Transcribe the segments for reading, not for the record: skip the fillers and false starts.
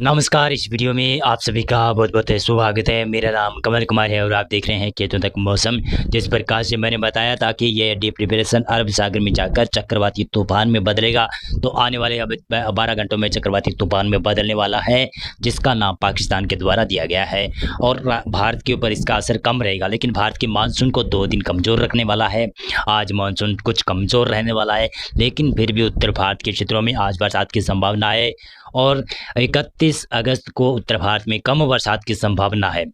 नमस्कार। इस वीडियो में आप सभी का बहुत बहुत स्वागत है। मेरा नाम कमल कुमार है और आप देख रहे हैं केतु तक मौसम। जिस प्रकार से मैंने बताया था कि ये डीप डिप्रेशन अरब सागर में जाकर चक्रवाती तूफान में बदलेगा, तो आने वाले अब 12 घंटों में चक्रवाती तूफान में बदलने वाला है, जिसका नाम पाकिस्तान के द्वारा दिया गया है। और भारत के ऊपर इसका असर कम रहेगा, लेकिन भारत के मानसून को 2 दिन कमज़ोर रखने वाला है। आज मानसून कुछ कमज़ोर रहने वाला है, लेकिन फिर भी उत्तर भारत के क्षेत्रों में आज बरसात की संभावना है। और 31 अगस्त को उत्तर भारत में कम बरसात की संभावना है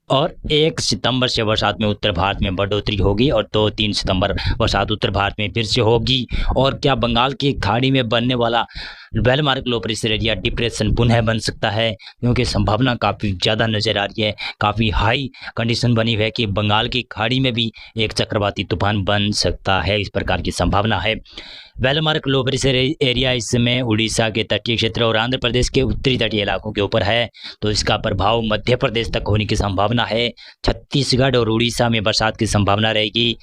और 1 सितंबर से बरसात में उत्तर भारत में बढ़ोतरी होगी और 2-3 सितंबर बरसात उत्तर भारत में फिर से होगी। और क्या बंगाल की खाड़ी में बनने वाला well-marked low pressure area depression पुनः बन सकता है, क्योंकि संभावना काफ़ी ज़्यादा नज़र आ रही है। काफ़ी हाई कंडीशन बनी हुई है कि बंगाल की खाड़ी में भी एक चक्रवाती तूफान बन सकता है, इस प्रकार की संभावना है। वेलमार्क लो प्रेशर एरिया इस समय उड़ीसा के तटीय क्षेत्र और आंध्र प्रदेश के उत्तरी तटीय इलाकों के ऊपर है, तो इसका प्रभाव मध्य प्रदेश तक होने की संभावना है। छत्तीसगढ़ और उड़ीसा में बरसात की संभावना रहेगी।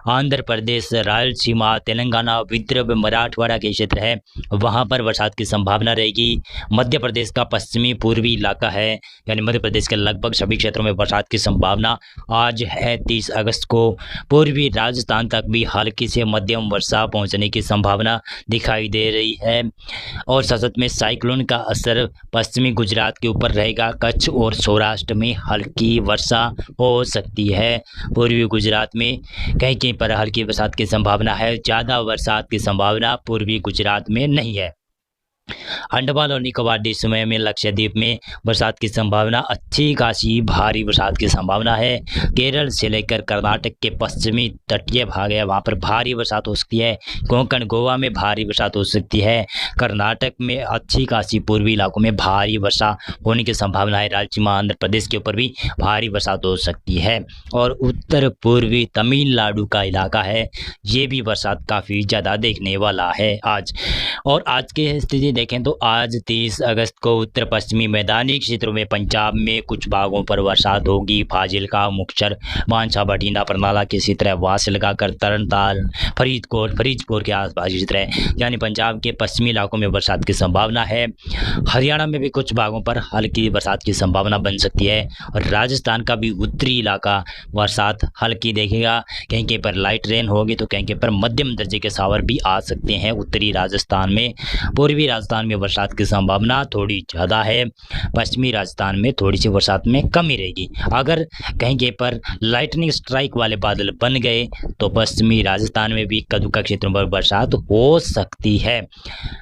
आंध्र प्रदेश, रायलसीमा, तेलंगाना, विदर्भ, मराठवाड़ा के क्षेत्र है, वहाँ पर बरसात की संभावना रहेगी। मध्य प्रदेश का पश्चिमी पूर्वी इलाका है, यानी मध्य प्रदेश के लगभग सभी क्षेत्रों में बरसात की संभावना आज है 30 अगस्त को। पूर्वी राजस्थान तक भी हल्की से मध्यम वर्षा पहुंचने की संभावना दिखाई दे रही है। और सतत में साइक्लोन का असर पश्चिमी गुजरात के ऊपर रहेगा। कच्छ और सौराष्ट्र में हल्की वर्षा हो सकती है। पूर्वी गुजरात में कहीं कहीं पर हल्की बरसात की संभावना है। ज़्यादा बरसात की संभावना पूर्वी गुजरात में नहीं है। अंडमान और निकोबार द्वीप में लक्षद्वीप में बरसात की संभावना अच्छी खासी भारी बरसात की संभावना है। केरल से लेकर कर्नाटक के पश्चिमी तटीय भाग है, वहाँ पर भारी बरसात हो सकती है। कोंकण गोवा में भारी बरसात हो सकती है। कर्नाटक में अच्छी खासी पूर्वी इलाकों में भारी वर्षा होने की संभावना है। रायलसीमा आंध्र प्रदेश के ऊपर भी भारी बरसात हो सकती है। और उत्तर पूर्वी तमिलनाडु का इलाका है, ये भी बरसात काफ़ी ज़्यादा देखने वाला है आज। और आज की स्थिति देखें तो आज 30 अगस्त को उत्तर पश्चिमी मैदानी क्षेत्रों में पंजाब में कुछ भागों पर बरसात होगी। फाजिल्का, मुक्तसर, मानसा, बठिंडा, बरनाला के क्षेत्र है, वहाँ से लगाकर तरनतारन, फरीदकोट के आसपास क्षेत्र है, यानी पंजाब के पश्चिमी इलाकों में बरसात की संभावना है। हरियाणा में भी कुछ भागों पर हल्की बरसात की संभावना बन सकती है। और राजस्थान का भी उत्तरी इलाका बरसात हल्की देखेगा। कहीं कहीं पर लाइट रेन होगी तो कहीं कहीं पर मध्यम दर्जे के शावर भी आ सकते हैं उत्तरी राजस्थान में। पूर्वी राजस्थान में बरसात की संभावना थोड़ी ज़्यादा है। पश्चिमी राजस्थान में थोड़ी सी बरसात में कमी रहेगी। अगर कहीं कहीं पर लाइटनिंग स्ट्राइक वाले बादल बन गए तो पश्चिमी राजस्थान में भी इक्का दुक्का क्षेत्रों पर बरसात हो सकती है।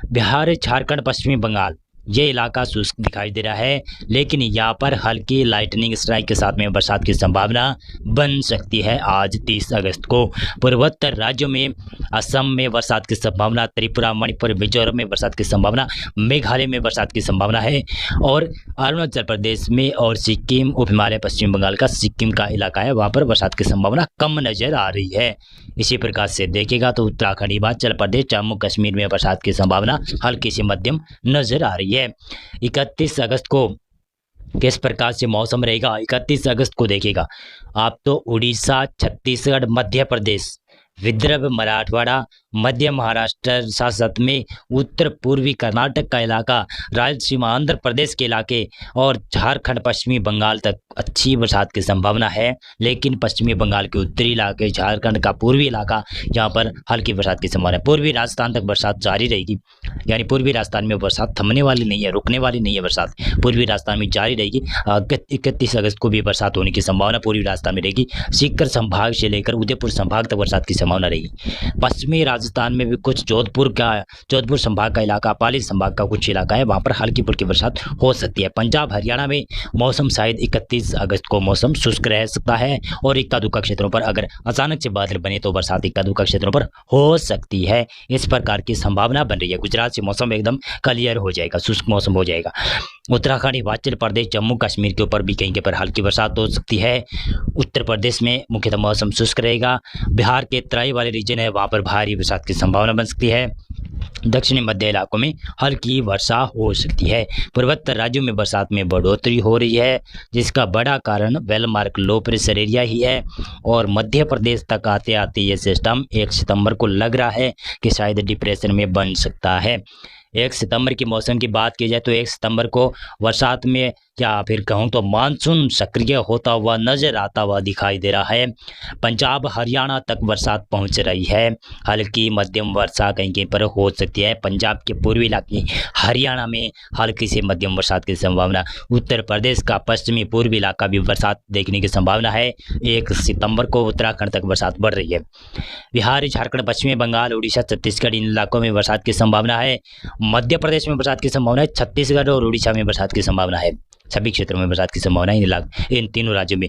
बिहार, झारखंड, पश्चिमी बंगाल ये इलाका शुष्क दिखाई दे रहा है, लेकिन यहाँ पर हल्की लाइटनिंग स्ट्राइक के साथ में बरसात की संभावना बन सकती है आज 30 अगस्त को। पूर्वोत्तर राज्यों में असम में बरसात की संभावना, त्रिपुरा, मणिपुर, मिजोरम में बरसात की संभावना, मेघालय में बरसात की संभावना है। और अरुणाचल प्रदेश में और सिक्किम, उप हिमालय, पश्चिम बंगाल का सिक्किम का इलाका है, वहाँ पर बरसात की संभावना कम नज़र आ रही है। इसी प्रकार से देखेगा तो उत्तराखंड, हिमाचल प्रदेश, जम्मू कश्मीर में बरसात की संभावना हल्की से मध्यम नज़र आ रही है। 31 अगस्त को किस प्रकार से मौसम रहेगा, 31 अगस्त को देखिएगा आप तो उड़ीसा, छत्तीसगढ़, मध्य प्रदेश, विदर्भ, मराठवाड़ा, मध्य महाराष्ट्र, साथ में उत्तर पूर्वी कर्नाटक का इलाका, रायलसीमा आंध्र प्रदेश के इलाके और झारखंड, पश्चिमी बंगाल तक अच्छी बरसात की संभावना है। लेकिन पश्चिमी बंगाल के उत्तरी इलाके, झारखंड का पूर्वी इलाका, यहाँ पर हल्की बरसात की संभावना है। पूर्वी राजस्थान तक बरसात जारी रहेगी, यानी पूर्वी राजस्थान में बरसात थमने वाली नहीं है, रुकने वाली नहीं है। बरसात पूर्वी राजस्थान में जारी रहेगी। 31 अगस्त को भी बरसात होने की संभावना पूर्वी राजस्थान में रहेगी। सीकर संभाग से लेकर उदयपुर संभाग तक बरसात की संभावना रहेगी। पश्चिमी राजस्थान में भी कुछ जोधपुर संभाग का इलाका, पाली संभाग का कुछ इलाका है, वहाँ पर हल्की फुल्की बरसात हो सकती है। पंजाब, हरियाणा में मौसम शायद 31 अगस्त को मौसम शुष्क रह सकता है और इक्का दुक्का क्षेत्रों पर अगर अचानक से बादल बने तो बरसात इक्का दुक्का क्षेत्रों पर हो सकती है। इस प्रकार की संभावना बन रही है। गुजरात से मौसम एकदम क्लियर हो जाएगा, शुष्क मौसम हो जाएगा। उत्तराखंड, हिमाचल प्रदेश, जम्मू कश्मीर के ऊपर भी कहीं पर हल्की बरसात हो सकती है। उत्तर प्रदेश में मुख्यतः मौसम शुष्क रहेगा। बिहार के तराई वाले रीजन है, वहाँ पर भारी बरसात की संभावना बन सकती है। दक्षिणी मध्य इलाकों में हल्की वर्षा हो सकती है। पूर्वोत्तर राज्यों में बरसात में बढ़ोतरी हो रही है, जिसका बड़ा कारण वेलमार्क लो प्रेशर एरिया ही है। और मध्य प्रदेश तक आते आते ये सिस्टम 1 सितंबर को लग रहा है कि शायद डिप्रेशन में बन सकता है। 1 सितंबर की मौसम की बात की जाए तो 1 सितंबर को बरसात में या फिर कहूँ तो मानसून सक्रिय होता हुआ नजर आता हुआ दिखाई दे रहा है। पंजाब हरियाणा तक बरसात पहुंच रही है। हल्की मध्यम वर्षा कहीं कहीं पर हो सकती है। पंजाब के पूर्वी इलाके हरियाणा में हल्की से मध्यम बरसात की संभावना। उत्तर प्रदेश का पश्चिमी पूर्वी इलाका भी बरसात देखने की संभावना है। 1 सितंबर को उत्तराखंड तक बरसात बढ़ रही है। बिहार झारखंड पश्चिमी बंगाल उड़ीसा छत्तीसगढ़ इन इलाकों में बरसात की संभावना है। मध्य प्रदेश में बरसात की संभावना है। छत्तीसगढ़ और उड़ीसा में बरसात की संभावना है। सभी क्षेत्रों में बरसात की संभावना है। इन तीनों राज्यों में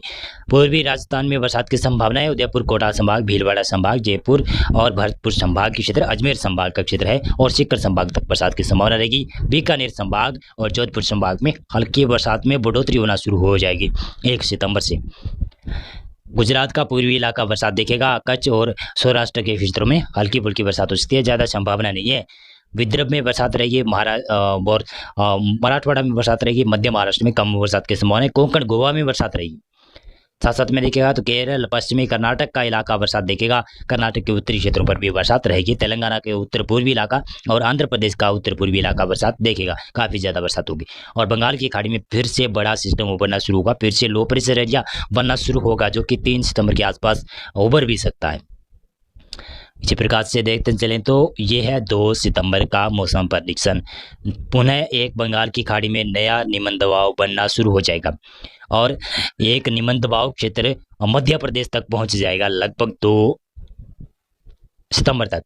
पूर्वी राजस्थान में बरसात की संभावना है। उदयपुर कोटा संभाग, भीलवाड़ा संभाग, जयपुर और भरतपुर संभाग के क्षेत्र, अजमेर संभाग का क्षेत्र है और सीकर संभाग तक बरसात की संभावना रहेगी। बीकानेर संभाग और जोधपुर संभाग में हल्की बरसात में बढ़ोतरी होना शुरू हो जाएगी 1 सितंबर से। गुजरात का पूर्वी इलाका बरसात देखेगा। कच्छ और सौराष्ट्र के क्षेत्रों में हल्की फुल्की बरसात हो सकती है, ज़्यादा संभावना नहीं है। विदर्भ में बरसात रहेगी। मराठवाड़ा में बरसात रहेगी। मध्य महाराष्ट्र में कम बरसात की संभावना है। कोंकण गोवा में बरसात रहेगी। साथ साथ में देखेगा तो केरल पश्चिमी कर्नाटक का इलाका बरसात देखेगा। कर्नाटक के उत्तरी क्षेत्रों पर भी बरसात रहेगी। तेलंगाना के उत्तर पूर्वी इलाका और आंध्र प्रदेश का उत्तर पूर्वी इलाका बरसात देखेगा। काफ़ी ज़्यादा बरसात होगी। और बंगाल की खाड़ी में फिर से बड़ा सिस्टम उभरना शुरू होगा। फिर से लो प्रेशर एरिया बनना शुरू होगा जो कि 3 सितंबर के आसपास उभर भी सकता है। इसी प्रकार से देखते चलें तो ये है 2 सितंबर का मौसम प्रेडिक्शन। पुनः एक बंगाल की खाड़ी में नया निम्न दबाव बनना शुरू हो जाएगा और एक निम्न दबाव क्षेत्र मध्य प्रदेश तक पहुंच जाएगा लगभग 2 सितंबर तक।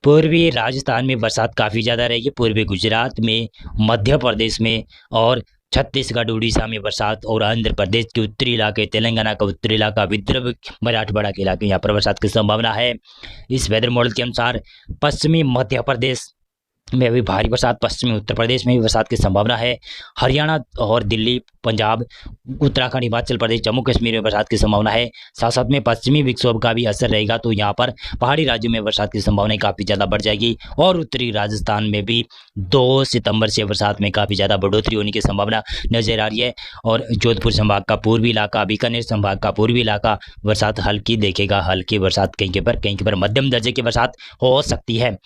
पूर्वी राजस्थान में बरसात काफ़ी ज़्यादा रहेगी। पूर्वी गुजरात में, मध्य प्रदेश में और छत्तीसगढ़ उड़ीसा में बरसात और आंध्र प्रदेश के उत्तरी इलाके, तेलंगाना का उत्तरी इलाका, विदर्भ मराठवाड़ा के इलाके यहाँ पर बरसात की संभावना है। इस वेदर मॉडल के अनुसार पश्चिमी मध्य प्रदेश में अभी भारी बरसात, पश्चिमी उत्तर प्रदेश में भी बरसात की संभावना है। हरियाणा और दिल्ली, पंजाब, उत्तराखंड, हिमाचल प्रदेश, जम्मू कश्मीर में बरसात की संभावना है। साथ साथ में पश्चिमी विक्षोभ का भी असर रहेगा तो यहाँ पर पहाड़ी राज्यों में बरसात की संभावना काफ़ी ज़्यादा बढ़ जाएगी। और उत्तरी राजस्थान में भी 2 सितंबर से बरसात में काफ़ी ज़्यादा बढ़ोतरी होने की संभावना नजर आ रही है। और जोधपुर संभाग का पूर्वी इलाका, बीकानेर संभाग का पूर्वी इलाका बरसात हल्की देखेगा। हल्की बरसात कहीं पर मध्यम दर्जे की बरसात हो सकती है।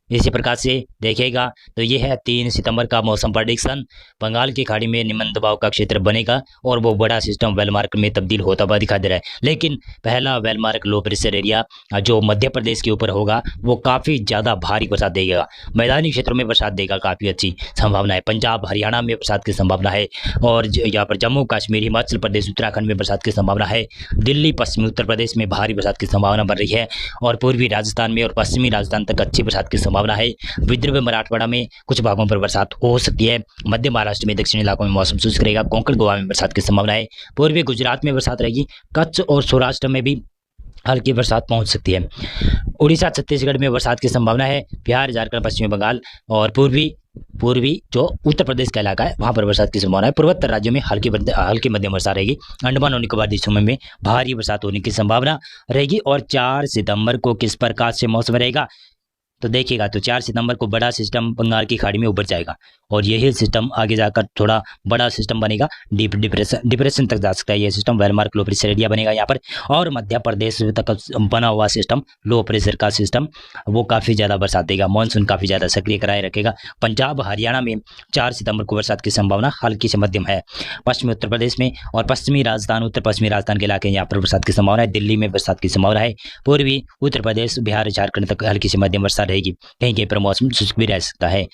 इसी प्रकार से देखेगा तो ये है 3 सितंबर का मौसम प्रेडिक्शन। बंगाल की खाड़ी में निम्न दबाव का क्षेत्र बनेगा और वो बड़ा सिस्टम वेलमार्क में तब्दील होता हुआ दिखाई दे रहा है। लेकिन पहला वेलमार्क लो प्रेशर एरिया जो मध्य प्रदेश के ऊपर होगा वो काफ़ी ज़्यादा भारी बरसात देगा। मैदानी क्षेत्रों में बरसात देगा, काफ़ी अच्छी संभावना है। पंजाब हरियाणा में बरसात की संभावना है और यहाँ पर जम्मू कश्मीर, हिमाचल प्रदेश, उत्तराखंड में बरसात की संभावना है। दिल्ली, पश्चिमी उत्तर प्रदेश में भारी बरसात की संभावना बन रही है और पूर्वी राजस्थान में और पश्चिमी राजस्थान तक अच्छी बरसात की संभावना है। विदर्भ मराठवाड़ा में कुछ भागों पर बरसात हो सकती है। मध्य महाराष्ट्र में, दक्षिणी इलाकों में मौसम शुष्क रहेगा। कोंकण गोवा में बरसात की संभावना है। पूर्वी गुजरात में बरसात रहेगी। कच्छ और सौराष्ट्र में भी हल्की बरसात पहुंच सकती है। उड़ीसा छत्तीसगढ़ में बरसात की संभावना है। बिहार झारखंड पश्चिमी बंगाल और पूर्वी जो उत्तर प्रदेश का इलाका है वहां पर बरसात की संभावना है। पूर्वोत्तर राज्यों में हल्की मध्यम वर्षा रहेगी। अंडमान और निकोबार द्वीप समूह में भारी बरसात होने की संभावना रहेगी। और 4 सितंबर को किस प्रकार से मौसम रहेगा तो देखिएगा तो 4 सितंबर को बड़ा सिस्टम बंगाल की खाड़ी में उभर जाएगा और यही सिस्टम आगे जाकर थोड़ा बड़ा सिस्टम बनेगा। डीप डिप्रेशन तक जा सकता है ये system. Well-marked low pressure area बनेगा यहाँ पर। और मध्य प्रदेश तक बना हुआ सिस्टम, लो प्रेशर का सिस्टम, वो काफ़ी ज़्यादा बरसात देगा। मानसून काफ़ी ज़्यादा सक्रिय कराए रखेगा। पंजाब हरियाणा में 4 सितंबर को बरसात की संभावना हल्की से मध्यम है। पश्चिमी उत्तर प्रदेश में और पश्चिमी राजस्थान, उत्तर पश्चिमी राजस्थान के इलाके यहाँ पर बरसात की संभावना है। दिल्ली में बरसात की संभावना है। पूर्वी उत्तर प्रदेश, बिहार, झारखंड तक हल्की से मध्यम वर्षा रहेगी। कहीं कहीं पर मौसम शुष्क भी रह सकता है।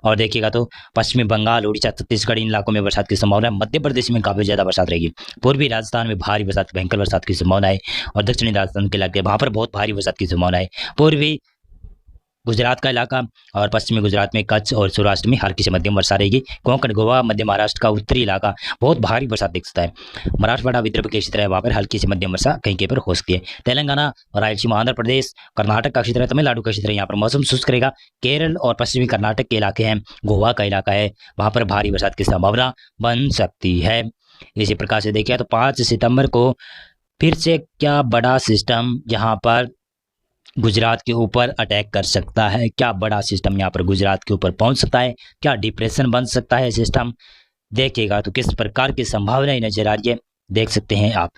और देखिएगा तो पश्चिमी बंगाल, उड़ीसा, छत्तीसगढ़ इन इलाकों में बरसात की संभावना है। मध्य प्रदेश में काफ़ी ज़्यादा बरसात रहेगी। पूर्वी राजस्थान में भारी बरसात, भयंकर बरसात की संभावना है। और दक्षिणी राजस्थान के इलाके वहाँ पर बहुत भारी बरसात की संभावना है। पूर्वी गुजरात का इलाका और पश्चिमी गुजरात में कच्छ और सौराष्ट्र में हल्की से मध्यम वर्षा रहेगी। कोंकण गोवा, मध्य महाराष्ट्र का उत्तरी इलाका बहुत भारी बरसात देख सकता है। मराठवाड़ा विदर्भ के क्षेत्र है वहाँ पर हल्की से मध्यम वर्षा कहीं कहीं पर हो सकती है। तेलंगाना, रायलसीमा, आंध्र प्रदेश, कर्नाटक का क्षेत्र है, तमिलनाडु का क्षेत्र है, यहाँ पर मौसम शुष्क रहेगा। केरल और पश्चिमी कर्नाटक के इलाके हैं, गोवा का इलाका है, वहाँ पर भारी बरसात की संभावना बन सकती है। इसी प्रकार से देखिए तो 5 सितंबर को फिर से क्या बड़ा सिस्टम यहाँ पर गुजरात के ऊपर अटैक कर सकता है। क्या बड़ा सिस्टम यहाँ पर गुजरात के ऊपर पहुंच सकता है। क्या डिप्रेशन बन सकता है सिस्टम। देखिएगा तो किस प्रकार की संभावनाएं नजर आ रही है, देख सकते हैं आप।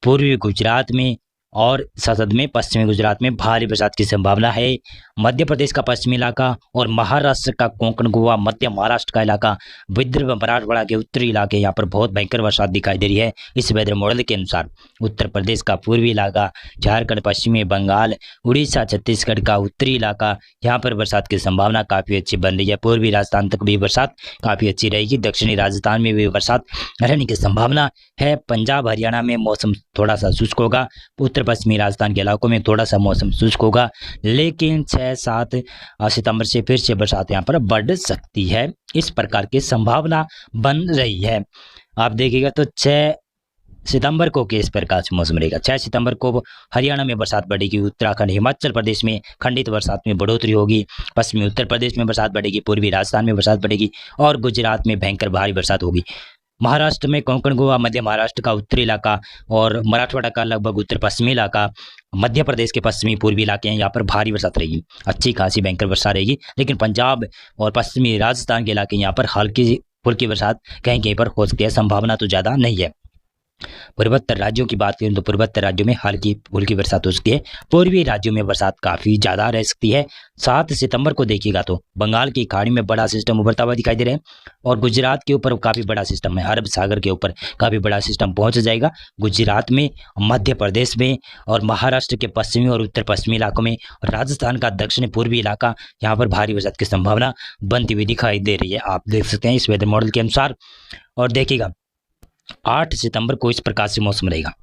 पूर्वी गुजरात में और संसद में पश्चिमी गुजरात में भारी बरसात की संभावना है। मध्य प्रदेश का पश्चिमी इलाका और महाराष्ट्र का कोंकण, गोवा, मध्य महाराष्ट्र का इलाका, विदर्भ, मराठवाड़ा के उत्तरी इलाके, यहाँ पर बहुत भयंकर बरसात दिखाई दे रही है। इस वेदर मॉडल के अनुसार उत्तर प्रदेश का पूर्वी इलाका, झारखंड, पश्चिमी बंगाल, उड़ीसा, छत्तीसगढ़ का उत्तरी इलाका, यहाँ पर बरसात की संभावना काफ़ी अच्छी बन रही है। पूर्वी राजस्थान तक भी बरसात काफ़ी अच्छी रहेगी। दक्षिणी राजस्थान में भी बरसात रहने की संभावना है। पंजाब, हरियाणा में मौसम थोड़ा सा शुष्क होगा। उत्तर पश्चिमी राजस्थान के इलाकों में थोड़ा सा मौसम शुष्क होगा, लेकिन 6-7 सितंबर से फिर से बरसात यहाँ पर बढ़ सकती है। इस प्रकार की संभावना बन रही है। आप देखिएगा तो 6 सितंबर को किस प्रकार से मौसम रहेगा। 6 सितंबर को हरियाणा में बरसात बढ़ेगी। उत्तराखंड, हिमाचल प्रदेश में खंडित बरसात में बढ़ोतरी होगी। पश्चिमी उत्तर प्रदेश में बरसात बढ़ेगी। पूर्वी राजस्थान में बरसात बढ़ेगी और गुजरात में भयंकर भारी बरसात होगी। महाराष्ट्र में कोंकण, गोवा, मध्य महाराष्ट्र का उत्तरी इलाका और मराठवाड़ा का लगभग उत्तर पश्चिमी इलाका, मध्य प्रदेश के पश्चिमी पूर्वी इलाके हैं, यहाँ पर भारी बरसात रहेगी। अच्छी खासी भयंकर वर्षा रहेगी। लेकिन पंजाब और पश्चिमी राजस्थान के इलाके यहाँ पर हल्की फुल्की बरसात कहीं कहीं पर हो सकती है। संभावना तो ज़्यादा नहीं है। पूर्वोत्तर राज्यों की बात करें तो पूर्वोत्तर राज्यों में हल्की फुल्की बरसात हो सकती है। पूर्वी राज्यों में बरसात काफ़ी ज़्यादा रह सकती है। 7 सितंबर को देखिएगा तो बंगाल की खाड़ी में बड़ा सिस्टम उभरता हुआ दिखाई दे रहा है और गुजरात के ऊपर काफ़ी बड़ा सिस्टम है। अरब सागर के ऊपर काफ़ी बड़ा सिस्टम पहुंच जाएगा। गुजरात में, मध्य प्रदेश में और महाराष्ट्र के पश्चिमी और उत्तर पश्चिमी इलाकों में, राजस्थान का दक्षिणी पूर्वी इलाका, यहाँ पर भारी बरसात की संभावना बनती हुई दिखाई दे रही है। आप देख सकते हैं इस वेदर मॉडल के अनुसार। और देखिएगा 8 सितंबर को इस प्रकार से मौसम रहेगा।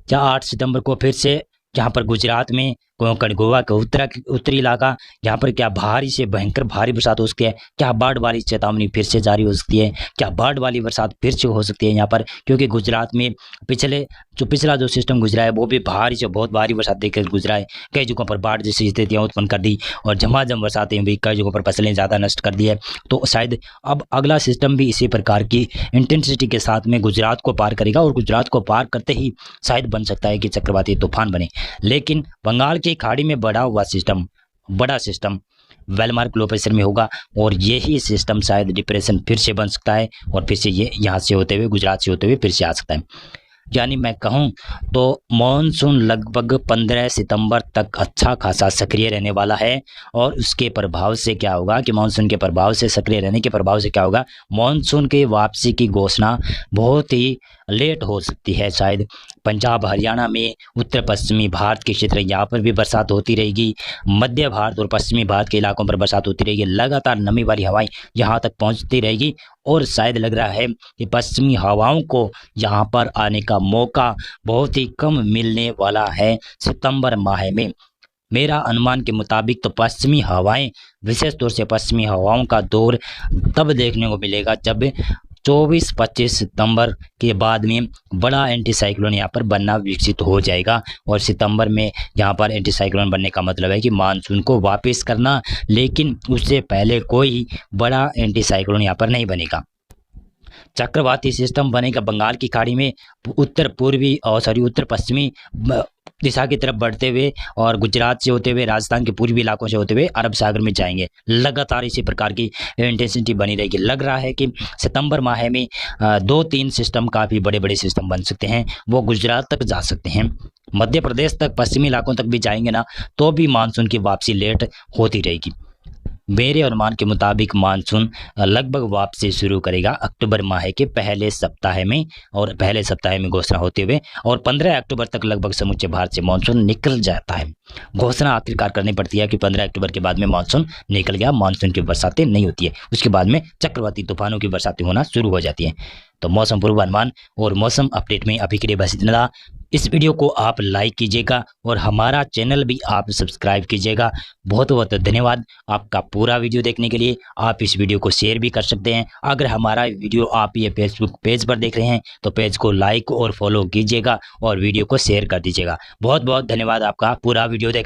क्या 8 सितंबर को फिर से यहाँ पर गुजरात में, कोंकण, गोवा का उत्तरी इलाका, यहाँ पर क्या भारी से भयंकर भारी बरसात हो सकती है। क्या बाढ़ वाली चेतावनी फिर से जारी हो सकती है। क्या बाढ़ वाली बरसात फिर से हो सकती है यहाँ पर, क्योंकि गुजरात में पिछला जो सिस्टम गुजरा है वो भी भारी से बहुत भारी बरसात देकर गुजरा है। कई जगहों पर बाढ़ जैसी स्थितियाँ उत्पन्न कर दी और झमाझम बरसातें भी कई जगहों पर फसलें ज़्यादा नष्ट कर दी है। तो शायद अब अगला सिस्टम भी इसी प्रकार की इंटेंसिटी के साथ में गुजरात को पार करेगा और गुजरात को पार करते ही शायद बन सकता है कि चक्रवाती तूफान बने। लेकिन बंगाल की खाड़ी में बड़ा सिस्टम वेलमार्क लो प्रेशर में होगा और यही सिस्टम शायद डिप्रेशन फिर से बन सकता है और फिर से ये यहाँ से होते हुए, गुजरात से होते हुए फिर से आ सकता है। यानी मैं कहूँ तो मॉनसून लगभग 15 सितंबर तक अच्छा खासा सक्रिय रहने वाला है। और उसके प्रभाव से क्या होगा कि मानसून के प्रभाव से, सक्रिय रहने के प्रभाव से क्या होगा, मानसून की वापसी की घोषणा बहुत ही लेट हो सकती है। शायद पंजाब, हरियाणा में, उत्तर पश्चिमी भारत के क्षेत्र, यहाँ पर भी बरसात होती रहेगी। मध्य भारत और पश्चिमी भारत के इलाकों पर बरसात होती रहेगी। लगातार नमी वाली हवाएं यहाँ तक पहुँचती रहेगी और शायद लग रहा है कि पश्चिमी हवाओं को यहाँ पर आने का मौका बहुत ही कम मिलने वाला है सितंबर माह में। मेरा अनुमान के मुताबिक तो पश्चिमी हवाएं, विशेष तौर से पश्चिमी हवाओं का दौर तब देखने को मिलेगा जब 24-25 सितंबर के बाद में बड़ा एंटी साइक्लोन यहाँ पर बनना विकसित हो जाएगा। और सितंबर में यहाँ पर एंटी साइक्लोन बनने का मतलब है कि मानसून को वापस करना, लेकिन उससे पहले कोई बड़ा एंटी साइक्लोन यहाँ पर नहीं बनेगा। चक्रवाती सिस्टम बनेगा बंगाल की खाड़ी में उत्तर पश्चिमी दिशा की तरफ बढ़ते हुए और गुजरात से होते हुए, राजस्थान के पूर्वी इलाकों से होते हुए अरब सागर में जाएंगे। लगातार इसी प्रकार की इंटेंसिटी बनी रहेगी। लग रहा है कि सितंबर माह में 2-3 सिस्टम, काफ़ी बड़े बड़े सिस्टम बन सकते हैं, वो गुजरात तक जा सकते हैं। मध्य प्रदेश तक, पश्चिमी इलाकों तक भी जाएंगे ना, तो भी मानसून की वापसी लेट होती रहेगी। मेरे अनुमान के मुताबिक मानसून लगभग वापसी शुरू करेगा अक्टूबर माह के पहले सप्ताह में, और पहले सप्ताह में घोषणा होते हुए, और 15 अक्टूबर तक लगभग समूचे भारत से मानसून निकल जाता है। घोषणा आखिरकार करनी पड़ती है कि 15 अक्टूबर के बाद में मानसून निकल गया, मानसून की बरसातें नहीं होती है। उसके बाद में चक्रवाती तूफानों की बरसातें होना शुरू हो जाती हैं। तो मौसम पूर्वानुमान और मौसम अपडेट में अभी के लिए बस इतना। इस वीडियो को आप लाइक कीजिएगा और हमारा चैनल भी आप सब्सक्राइब कीजिएगा। बहुत बहुत धन्यवाद आपका पूरा वीडियो देखने के लिए। आप इस वीडियो को शेयर भी कर सकते हैं। अगर हमारा वीडियो आप ये फेसबुक पेज पर देख रहे हैं तो पेज को लाइक और फॉलो कीजिएगा और वीडियो को शेयर कर दीजिएगा। बहुत बहुत धन्यवाद आपका पूरा वीडियो देखने